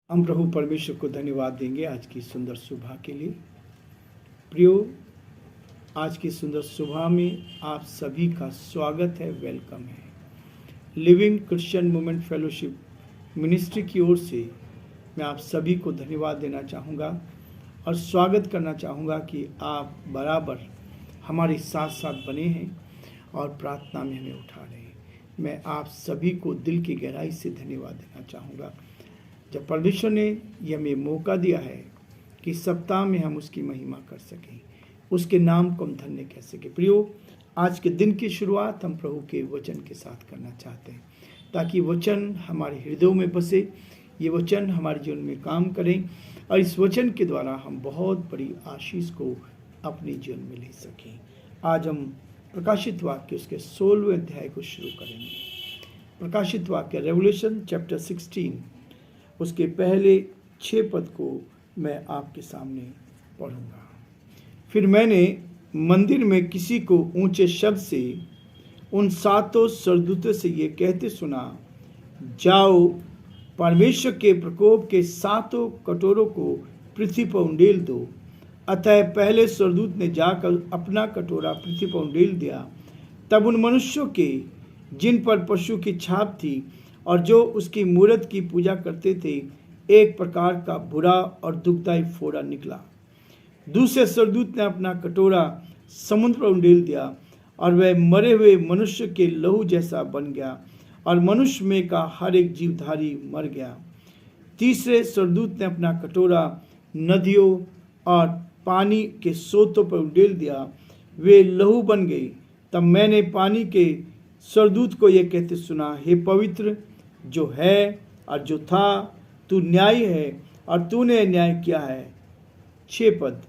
हम प्रभु परमेश्वर को धन्यवाद देंगे आज की सुंदर सुबह के लिए। प्रियो, आज की सुंदर सुबह में आप सभी का स्वागत है, वेलकम है। Living Christian movement fellowship ministry की ओर से मैं आप सभी को धन्यवाद देना चाहूँगा और स्वागत करना चाहूँगा कि आप बराबर हमारे साथ साथ बने हैं और प्रार्थना में हमें उठा रहे हैं। मैं आप सभी को दिल की गहराई से धन्यवाद देना चाहूँगा जब परमेश्वर ने यह हमें मौका दिया है कि सप्ताह में हम उसकी महिमा कर सकें, उसके नाम को हम धन्य कह सकें। प्रियो, आज के दिन की शुरुआत हम प्रभु के वचन के साथ करना चाहते हैं ताकि वचन हमारे हृदयों में बसे, ये वचन हमारे जीवन में काम करें और इस वचन के द्वारा हम बहुत बड़ी आशीष को अपने जीवन में ले सकें। आज हम प्रकाशित वाक्य उसके 16वें अध्याय को शुरू करेंगे। प्रकाशित वाक्य रेवल्यूशन चैप्टर 16 उसके पहले 6 पद को मैं आपके सामने पढ़ूंगा। फिर मैंने मंदिर में किसी को ऊंचे शब्द से उन 7 स्वर्गदूतों से ये कहते सुना, जाओ, परमेश्वर के प्रकोप के 7 कटोरों को पृथ्वी पर उंडेल दो। अतः पहले स्वर्गदूत ने जाकर अपना कटोरा पृथ्वी पर उंडेल दिया। तब उन मनुष्यों के जिन पर पशु की छाप थी और जो उसकी मूरत की पूजा करते थे, एक प्रकार का बुरा और दुखदायी फोड़ा निकला। दूसरे स्वर्गदूत ने अपना कटोरा समुद्र पर उंडेल दिया और वह मरे हुए मनुष्य के लहू जैसा बन गया और मनुष्य में का हर एक जीवधारी मर गया। तीसरे स्वर्गदूत ने अपना कटोरा नदियों और पानी के सोतों पर उंडेल दिया, वे लहू बन गई। तब मैंने पानी के स्वर्गदूत को यह कहते सुना, हे पवित्र जो है और जो था, तू न्यायी है और तूने न्याय किया है। 6 पद,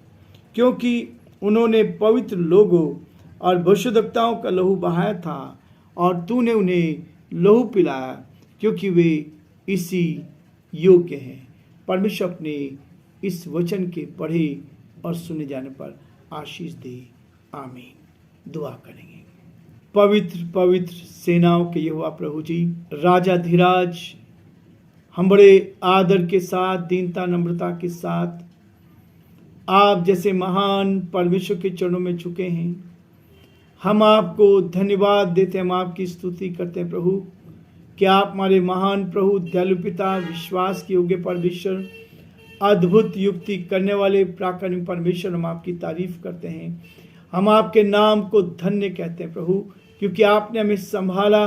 क्योंकि उन्होंने पवित्र लोगों और भविष्यद्वक्ताओं का लहू बहाया था और तूने उन्हें लहू पिलाया, क्योंकि वे इसी योग्य हैं। परमेश्वर अपने इस वचन के पढ़े और सुने जाने पर आशीष दे, आमीन। दुआ करेंगे। पवित्र पवित्र सेनाओं के यहोवा प्रभु जी, राजा धीराज, हम बड़े आदर के साथ, दीनता नम्रता के साथ आप जैसे महान परमेश्वर के चरणों में झुके हैं। हम आपको धन्यवाद देते हैं, हम आपकी स्तुति करते हैं प्रभु कि आप हमारे महान प्रभु, दयालु पिता, विश्वास के योग्य परमेश्वर, अद्भुत युक्ति करने वाले पराक्रमी परमेश्वर, हम आपकी तारीफ करते हैं। हम आपके नाम को धन्य कहते हैं प्रभु, क्योंकि आपने हमें संभाला,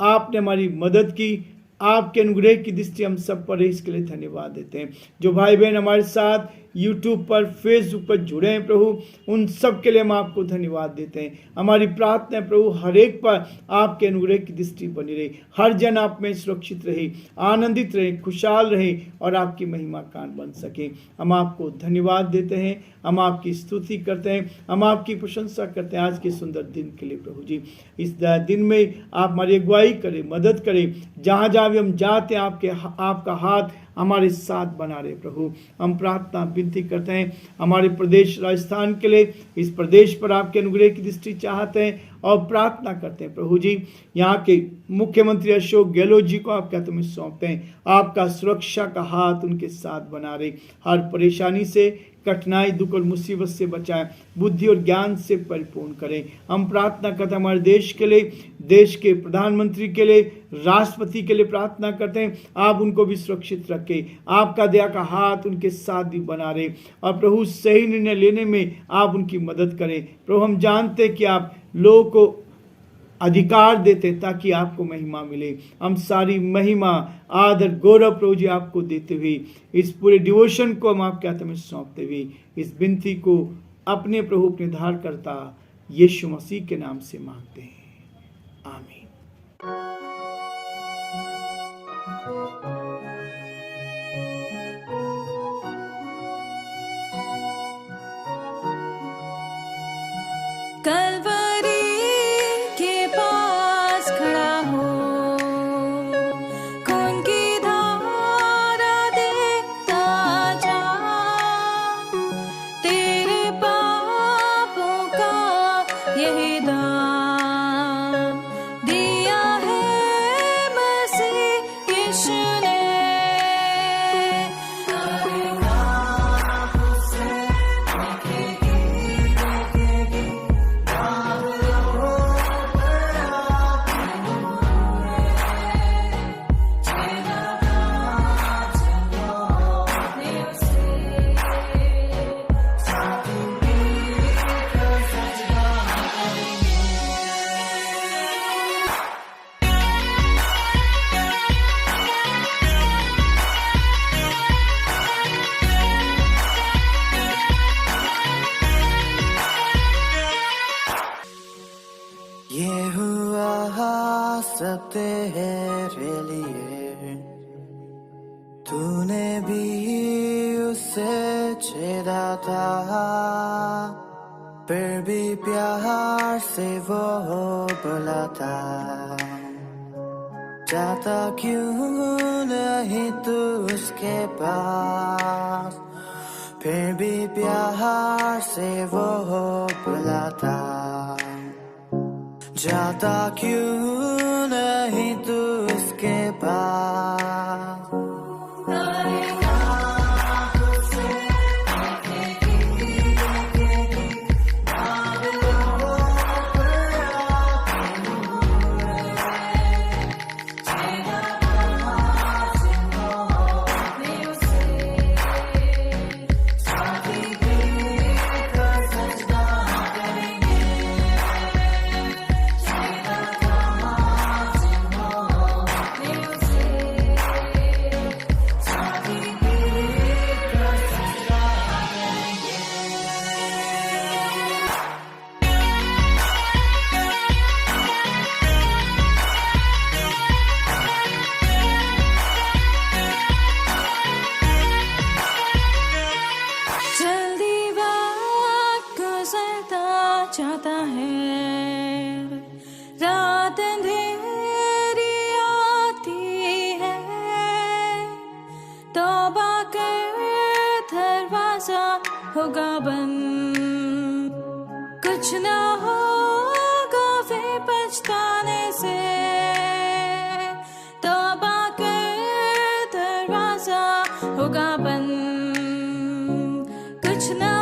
आपने हमारी मदद की, आपके अनुग्रह की दृष्टि हम सब पर है, इसके लिए धन्यवाद देते हैं। जो भाई बहन हमारे साथ यूट्यूब पर, फेसबुक पर जुड़े हैं प्रभु, उन सब के लिए हम आपको धन्यवाद देते हैं। हमारी प्रार्थना है प्रभु, हर एक पर आपके अनुग्रह की दृष्टि बनी रहे, हर जन आप में सुरक्षित रहे, आनंदित रहे, खुशहाल रहे और आपकी महिमा कान बन सके। हम आपको धन्यवाद देते हैं, हम आपकी स्तुति करते हैं, हम आपकी प्रशंसा करते हैं आज के सुंदर दिन के लिए प्रभु जी। इस दिन में आप हमारी अगुवाई करें, मदद करें, जहाँ जहाँ भी हम जाते हैं आपका हाथ हमारे साथ बना रहे प्रभु। हम प्रार्थना विनती करते हैं हमारे प्रदेश राजस्थान के लिए, इस प्रदेश पर आपके अनुग्रह की दृष्टि चाहते हैं और प्रार्थना करते हैं प्रभु जी। यहाँ के मुख्यमंत्री अशोक गहलोत जी को आपके हाथों में सौंपते हैं, आपका सुरक्षा का हाथ उनके साथ बना रहे, हर परेशानी से, कठिनाई, दुख और मुसीबत से बचाएं, बुद्धि और ज्ञान से परिपूर्ण करें। हम प्रार्थना करते हैं हमारे देश के लिए, देश के प्रधानमंत्री के लिए, राष्ट्रपति के लिए प्रार्थना करते हैं, आप उनको भी सुरक्षित रखें, आपका दया का हाथ उनके साथ भी बना रहे और प्रभु सही निर्णय लेने में आप उनकी मदद करें। प्रभु, हम जानते हैं कि आप लोगों को अधिकार देते ताकि आपको महिमा मिले। हम सारी महिमा, आदर, गौरव प्रभु जी आपको देते हुए इस पूरे डिवोशन को हम आपके हाथ में सौंपते हुए इस विनती को अपने प्रभु, अपने धारकर्ता यीशु मसीह के नाम से मांगते हैं, आमीन। यही दान दिया है भी उससे छेड़ा था, फिर भी प्यार से वो बुलाता। जाता क्यों नहीं तू उसके पास, फिर भी प्यार से वो बुलाता। जाता क्यों नहीं तू उसके पास। चाहता है, रात अंधेरी आती है, तौबा कर दरवाजा होगा बंद, कुछ ना होगा फिर पछताने से। तौबा कर दरवाजा होगा बंद, कुछ ना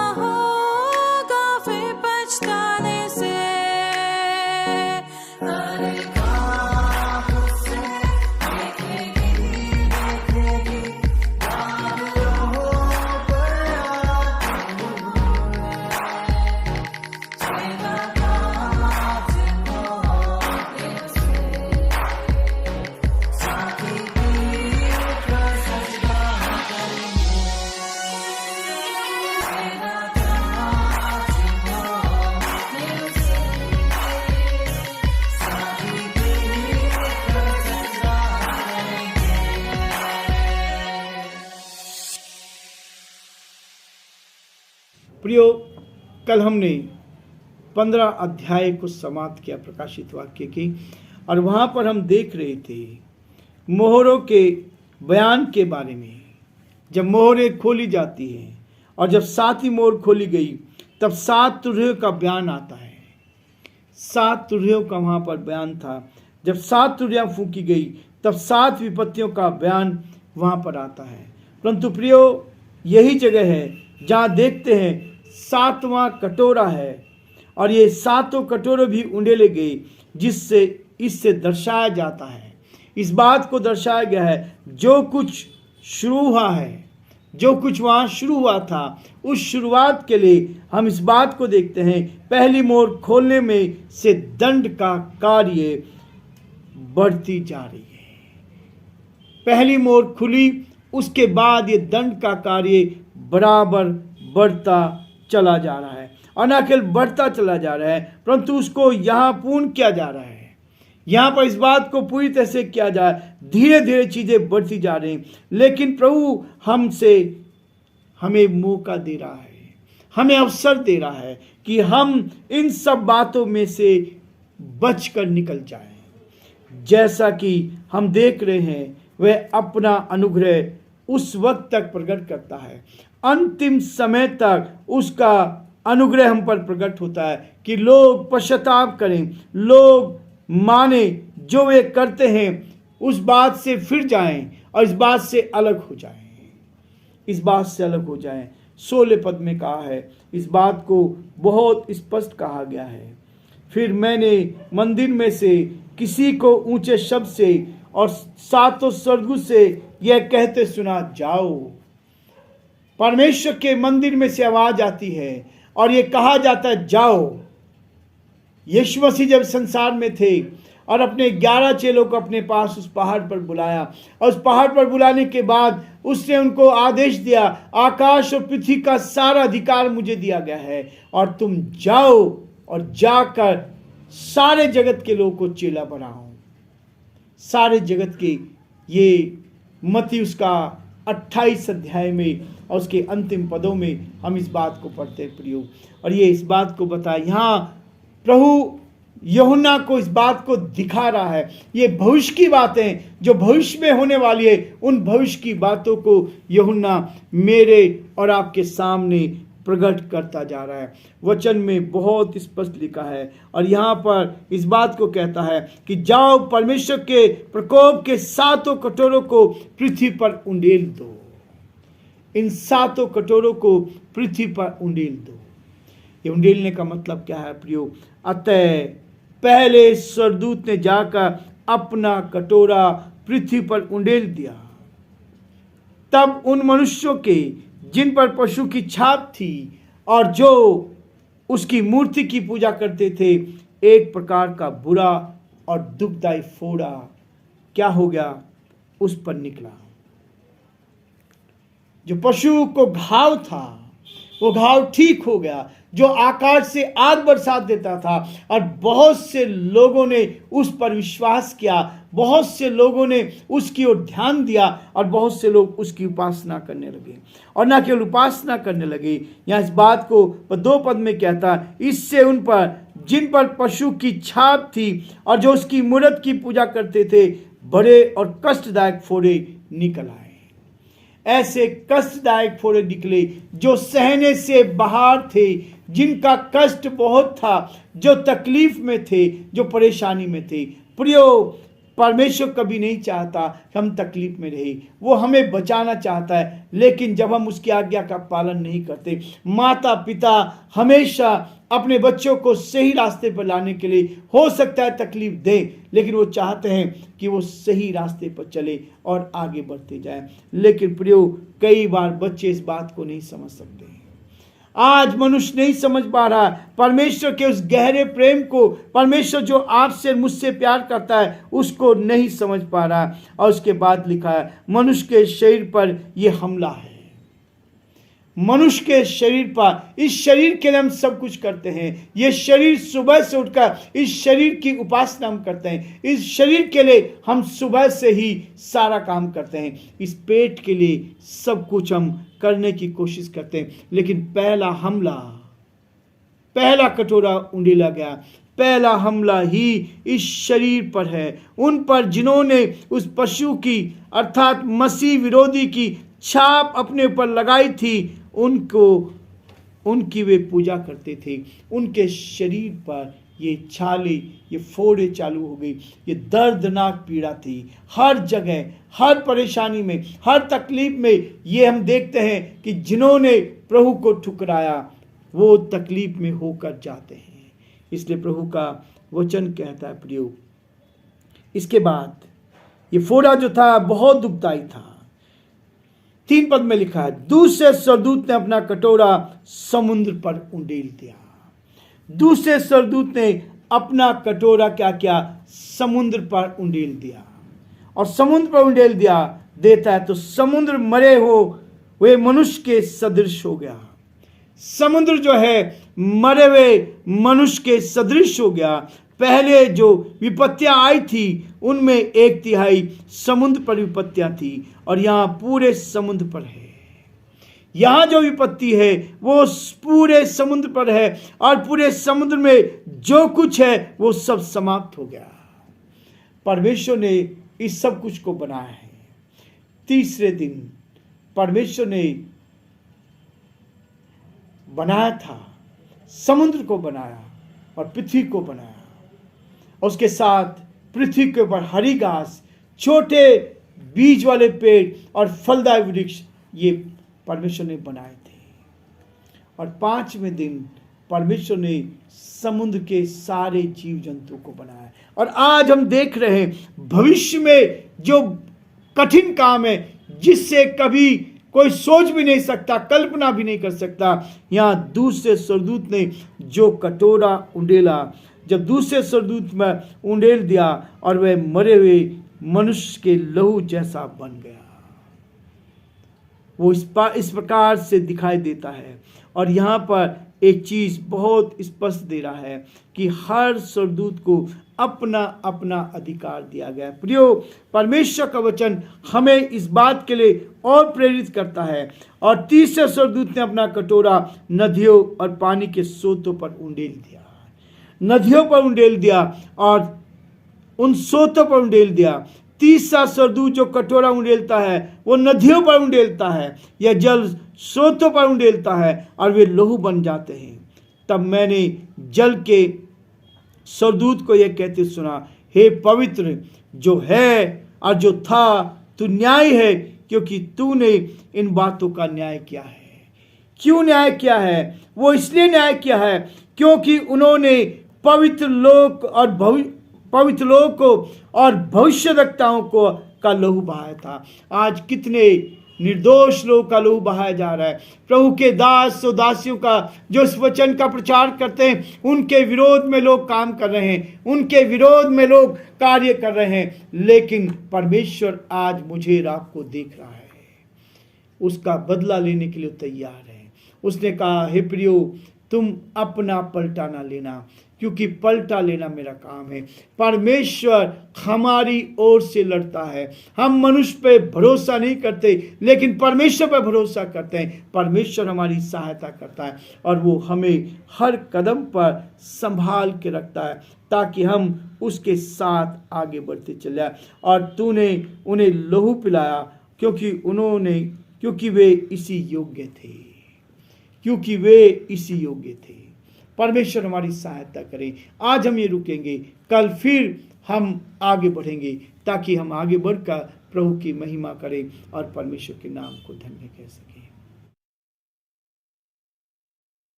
प्रियो, कल हमने 15 अध्याय को समाप्त किया प्रकाशित वाक्य की, और वहाँ पर हम देख रहे थे मोहरों के बयान के बारे में। जब मोहरें खोली जाती हैं और जब 7वीं मोहर खोली गई तब 7 तुरहियों का बयान आता है। 7 तुरहियों का वहाँ पर बयान था। जब 7 तुरहियां फूंकी गई तब 7 विपत्तियों का बयान वहाँ पर आता है। परंतु प्रियो, यही जगह है जहाँ देखते हैं 7वां कटोरा है, और ये 7 कटोरे भी उंडेले गए, जिससे इससे दर्शाया जाता है, इस बात को दर्शाया गया है जो कुछ शुरू हुआ है, जो कुछ वहाँ शुरू हुआ था, उस शुरुआत के लिए हम इस बात को देखते हैं। पहली मोहर खोलने में से दंड का कार्य बढ़ती जा रही है। पहली मोहर खुली, उसके बाद ये दंड का कार्य बराबर बढ़ता चला जा रहा है, और न केवल बढ़ता चला जा रहा है परंतु उसको यहाँ पूर्ण किया जा रहा है। यहाँ पर इस बात को पूरी तरह से किया जाए, धीरे धीरे चीज़ें बढ़ती जा रही, लेकिन प्रभु हमें मौका दे रहा है, हमें अवसर दे रहा है कि हम इन सब बातों में से बचकर निकल जाएं। जैसा कि हम देख रहे हैं, वह अपना अनुग्रह उस वक्त तक प्रकट करता है, अंतिम समय तक उसका अनुग्रह हम पर प्रकट होता है कि लोग पश्चाताप करें, लोग माने जो वे करते हैं उस बात से फिर जाएं और इस बात से अलग हो जाएं, इस बात से अलग हो जाएं। 16 पद में कहा है, इस बात को बहुत स्पष्ट कहा गया है। फिर मैंने मंदिर में से किसी को ऊंचे शब्द से और 7 स्वर्गदूत से यह कहते सुना, जाओ। परमेश्वर के मंदिर में से आवाज आती है और ये कहा जाता है, जाओ। यीशु मसीह जब संसार में थे और अपने 11 चेलों को अपने पास उस पहाड़ पर बुलाया, और उस पहाड़ पर बुलाने के बाद उसने उनको आदेश दिया, आकाश और पृथ्वी का सारा अधिकार मुझे दिया गया है, और तुम जाओ और जाकर सारे जगत के लोगों को चेला बनाओ। सारे जगत के, ये मत्ती उसका 28 अध्याय में और उसके अंतिम पदों में हम इस बात को पढ़ते हैं प्रियो। और ये इस बात को बता, यहाँ प्रभु यूहन्ना को इस बात को दिखा रहा है। ये भविष्य की बातें जो भविष्य में होने वाली है, उन भविष्य की बातों को यूहन्ना मेरे और आपके सामने प्रकट करता जा रहा है। वचन में बहुत स्पष्ट लिखा है और यहाँ पर इस बात को कहता है कि जाओ, परमेश्वर के प्रकोप के 7 कटोरों को पृथ्वी पर उंडेल दो। इन 7 कटोरों को पृथ्वी पर उंडेल दो। ये उंडेलने का मतलब क्या है प्रियो? अतः पहले स्वर्गदूत ने जाकर अपना कटोरा पृथ्वी पर उंडेल दिया। तब उन मनुष्यों के जिन पर पशु की छाप थी और जो उसकी मूर्ति की पूजा करते थे, एक प्रकार का बुरा और दुखदायी फोड़ा क्या हो गया? उस पर निकला। जो पशु को घाव था वो घाव ठीक हो गया, जो आकाश से आग बरसात देता था। और बहुत से लोगों ने उस पर विश्वास किया, बहुत से लोगों ने उसकी ओर ध्यान दिया और बहुत से लोग उसकी उपासना करने लगे। और न केवल उपासना करने लगे, यहाँ इस बात को 2 पद में कहता, इससे उन पर जिन पर पशु की छाप थी और जो उसकी मूर्त की पूजा करते थे, बड़े और कष्टदायक फोड़े निकल आए। ऐसे कष्टदायक फोड़े निकले जो सहने कि बाहर थे, जिनका कष्ट बहुत था, जो तकलीफ में थे, जो परेशानी में थे। प्रियो, परमेश्वर कभी नहीं चाहता कि हम तकलीफ में रहे। वो हमें बचाना चाहता है, लेकिन जब हम उसकी आज्ञा का पालन नहीं करते, माता पिता हमेशा अपने बच्चों को सही रास्ते पर लाने के लिए हो सकता है तकलीफ दें, लेकिन वो चाहते हैं कि वो सही रास्ते पर चले और आगे बढ़ते जाएं। लेकिन प्रियो, कई बार बच्चे इस बात को नहीं समझ सकते। आज मनुष्य नहीं समझ पा रहा परमेश्वर के उस गहरे प्रेम को। परमेश्वर जो आपसे मुझसे प्यार करता है उसको नहीं समझ पा रहा। और उसके बाद लिखा है, मनुष्य के शरीर पर यह हमला है। मनुष्य के शरीर पर, इस शरीर के लिए हम सब कुछ करते हैं। ये शरीर सुबह से उठकर इस शरीर की उपासना हम करते हैं। इस शरीर के लिए हम सुबह से ही सारा काम करते हैं। इस पेट के लिए सब कुछ हम करने की कोशिश करते हैं। लेकिन पहला हमला, पहला कटोरा उंडेला गया, पहला हमला ही इस शरीर पर है। उन पर जिन्होंने उस पशु की अर्थात मसीह विरोधी की छाप अपने ऊपर लगाई थी, उनकी वे पूजा करते थे। उनके शरीर पर ये छाले, ये फोड़े चालू हो गई। ये दर्दनाक पीड़ा थी। हर जगह, हर परेशानी में, हर तकलीफ में ये हम देखते हैं कि जिन्होंने प्रभु को ठुकराया वो तकलीफ में होकर जाते हैं। इसलिए प्रभु का वचन कहता है प्रियो, इसके बाद ये फोड़ा जो था बहुत दुखदाई था। 3 पद में लिखा है, दूसरे स्वर्गदूत ने अपना कटोरा समुद्र पर उंडेल दिया। दूसरे स्वर्गदूत ने अपना कटोरा क्या किया? समुद्र पर उंडेल दिया। और समुद्र पर उंडेल देता है तो समुद्र मरे हुए मनुष्य के सदृश हो गया। समुद्र जो है मरे हुए मनुष्य के सदृश हो गया। पहले जो विपत्तियां आई थी उनमें 1/3 समुद्र पर विपत्तियां थी और यहाँ पूरे समुद्र पर है। यहाँ जो विपत्ति है वो पूरे समुद्र पर है और पूरे समुद्र में जो कुछ है वो सब समाप्त हो गया। परमेश्वर ने इस सब कुछ को बनाया है। तीसरे दिन परमेश्वर ने बनाया था, समुद्र को बनाया और पृथ्वी को बनाया। उसके साथ पृथ्वी के ऊपर हरी घास, छोटे बीज वाले पेड़ और फलदार वृक्ष ये परमेश्वर ने बनाए थे। और 5वें दिन परमेश्वर ने समुद्र के सारे जीव जंतु को बनाया। और आज हम देख रहे हैं भविष्य में जो कठिन काम है, जिससे कभी कोई सोच भी नहीं सकता, कल्पना भी नहीं कर सकता। यहाँ दूसरे स्वर्गदूत ने जो कटोरा उंडेला, जब दूसरे स्वर्गदूत में उंडेल दिया और वह मरे हुए मनुष्य के लहू जैसा बन गया। वो इस प्रकार से दिखाई देता है। और यहाँ पर एक चीज बहुत स्पष्ट दे रहा है कि हर स्वर्गदूत को अपना अपना अधिकार दिया गया है। प्रियो, परमेश्वर का वचन हमें इस बात के लिए और प्रेरित करता है। और तीसरे स्वर्गदूत ने अपना कटोरा नदियों और पानी के सोतों पर उंडेल दिया, नदियों पर उंडेल दिया और उन सोतों पर उंडेल दिया। तीसरा स्वर्गदूत जो कटोरा उंडेलता है वो नदियों पर उंडेलता है, यह जल स्रोतों पर उंडेलता है और वे लहू बन जाते हैं। तब मैंने जल के स्वर्गदूत को यह कहते सुना, हे पवित्र जो है और जो था, तू न्याय है, क्योंकि तूने इन बातों का न्याय किया है। क्यों न्याय किया है? वो इसलिए न्याय किया है क्योंकि उन्होंने पवित्र लोक को और भविष्यद्वक्ताओं को का लहू बहाया था। आज कितने निर्दोष लोग का लहू बहाया जा रहा है। प्रभु के दास और दासियों का जो इस वचन का प्रचार करते हैं, उनके विरोध में लोग काम कर रहे हैं, उनके विरोध में लोग कार्य कर रहे हैं। लेकिन परमेश्वर आज मुझे और आपको देख रहा है, उसका बदला लेने के लिए तैयार है। उसने कहा, हे प्रियो, तुम अपना पलटा ना लेना, क्योंकि पलटा लेना मेरा काम है। परमेश्वर हमारी ओर से लड़ता है। हम मनुष्य पे भरोसा नहीं करते, लेकिन परमेश्वर पर भरोसा करते हैं। परमेश्वर हमारी सहायता करता है और वो हमें हर कदम पर संभाल के रखता है, ताकि हम उसके साथ आगे बढ़ते चले जाए। और तूने उन्हें लहू पिलाया, क्योंकि वे इसी योग्य थे। परमेश्वर हमारी सहायता करे। आज हम ये रुकेंगे, कल फिर हम आगे बढ़ेंगे, ताकि हम आगे बढ़कर प्रभु की महिमा करें और परमेश्वर के नाम को धन्य कह सकें।